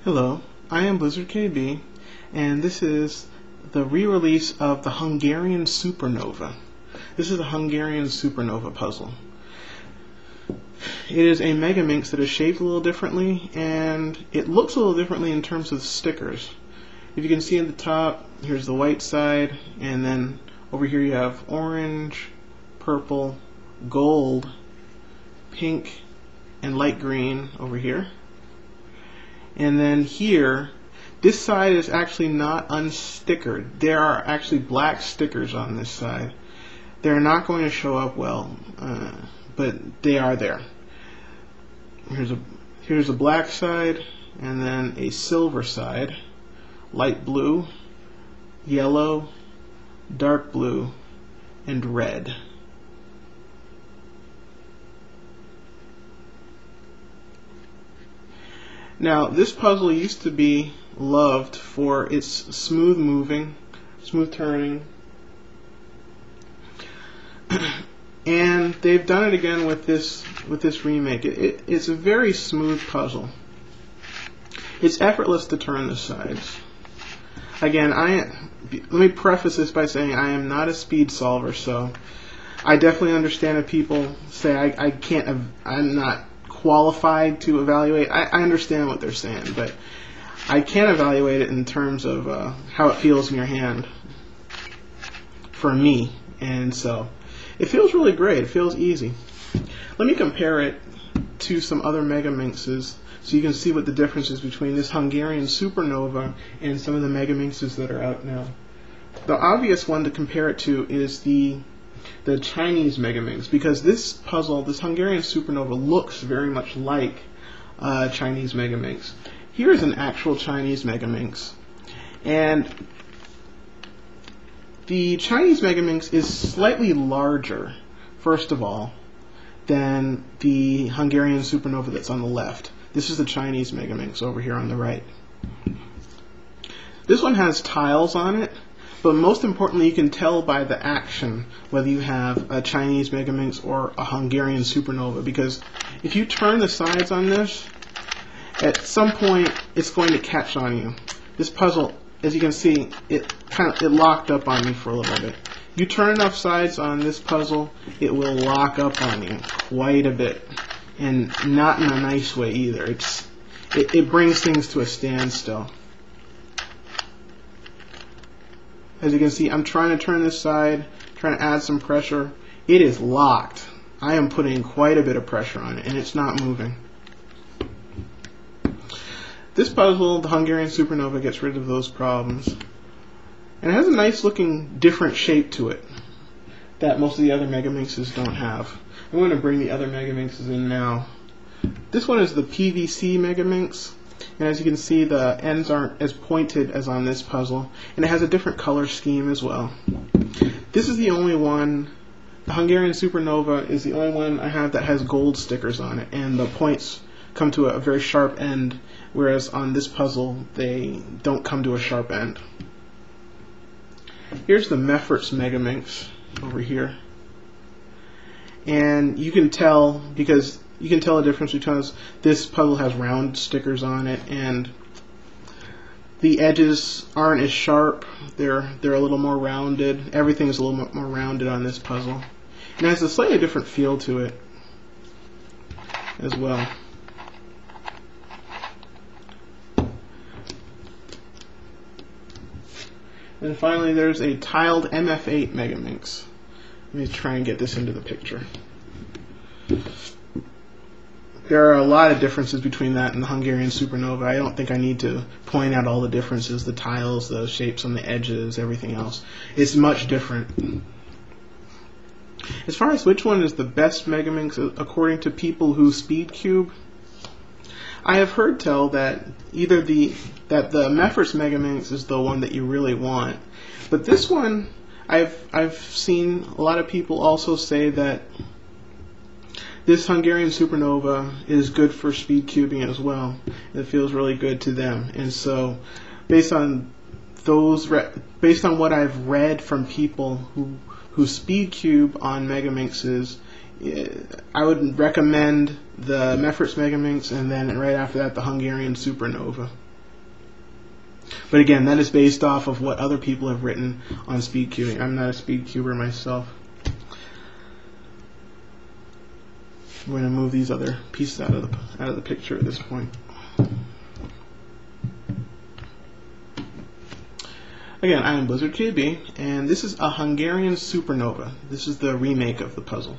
Hello, I am Blizzard KB, and this is the re-release of the Hungarian Supernova. This is the Hungarian Supernova puzzle. It is a Megaminx that is shaped a little differently, and it looks a little differently in terms of stickers. If you can see at the top, here's the white side, and then over here you have orange, purple, gold, pink, and light green over here. And then here, this side is actually not unstickered. There are actually black stickers on this side. They're not going to show up well, but they are there. Here's a black side, and then a silver side, light blue, yellow, dark blue, and red. Now, this puzzle used to be loved for its smooth moving, smooth turning, and they've done it again with this remake. It's a very smooth puzzle. It's effortless to turn the sides. Again, let me preface this by saying I am not a speed solver, so I definitely understand if people say I'm not qualified to evaluate. I understand what they're saying, but I can't evaluate it in terms of how it feels in your hand for me, and so it feels really great. It feels easy. Let me compare it to some other Megaminxes so you can see what the difference is between this Hungarian Supernova and some of the Megaminxes that are out now. The obvious one to compare it to is the Chinese Megaminx, because this puzzle, this Hungarian Supernova, looks very much like Chinese Megaminx. Here is an actual Chinese Megaminx, and the Chinese Megaminx is slightly larger, first of all, than the Hungarian Supernova that's on the left. This is the Chinese Megaminx over here on the right. This one has tiles on it, but most importantly, you can tell by the action whether you have a Chinese Megaminx or a Hungarian Supernova, because if you turn the sides on this, at some point it's going to catch on you. This puzzle, as you can see, it locked up on me for a little bit. You turn enough sides on this puzzle, it will lock up on you quite a bit, and not in a nice way either. It brings things to a standstill. As you can see, I'm trying to turn this side, trying to add some pressure. It is locked. I am putting quite a bit of pressure on it, and it's not moving. This puzzle, the Hungarian Supernova, gets rid of those problems. And it has a nice looking different shape to it that most of the other Megaminxes don't have. I'm going to bring the other Megaminxes in now. This one is the Pvc Megaminx. And as you can see, the ends aren't as pointed as on this puzzle, and it has a different color scheme as well. This is the only one, the Hungarian Supernova is the only one I have that has gold stickers on it, and the points come to a very sharp end, whereas on this puzzle they don't come to a sharp end. Here's the Meffert Megaminx over here, and you can tell, because you can tell the difference because this puzzle has round stickers on it, and the edges aren't as sharp. They're a little more rounded. Everything's a little more rounded on this puzzle, and it has a slightly different feel to it as well. And finally, there's a tiled Mf8 Megaminx. Let me try and get this into the picture. There are a lot of differences between that and the Hungarian Supernova. I don't think I need to point out all the differences, the tiles, the shapes on the edges, everything else. It's much different. As far as which one is the best Megaminx, according to people who speed cube, I have heard tell that either the Meffert Megaminx is the one that you really want, but this one, I've seen a lot of people also say that this Hungarian Supernova is good for speed cubing as well. It feels really good to them, and so based on what I've read from people who speed cube on Megaminxes, I would recommend the Meffert Megaminx, and then right after that the Hungarian Supernova. But again, that is based off of what other people have written on speed cubing. I'm not a speed cuber myself. I'm going to move these other pieces out of the picture at this point. Again, I am Blizzard KB, and this is a Hungarian Supernova. This is the remake of the puzzle.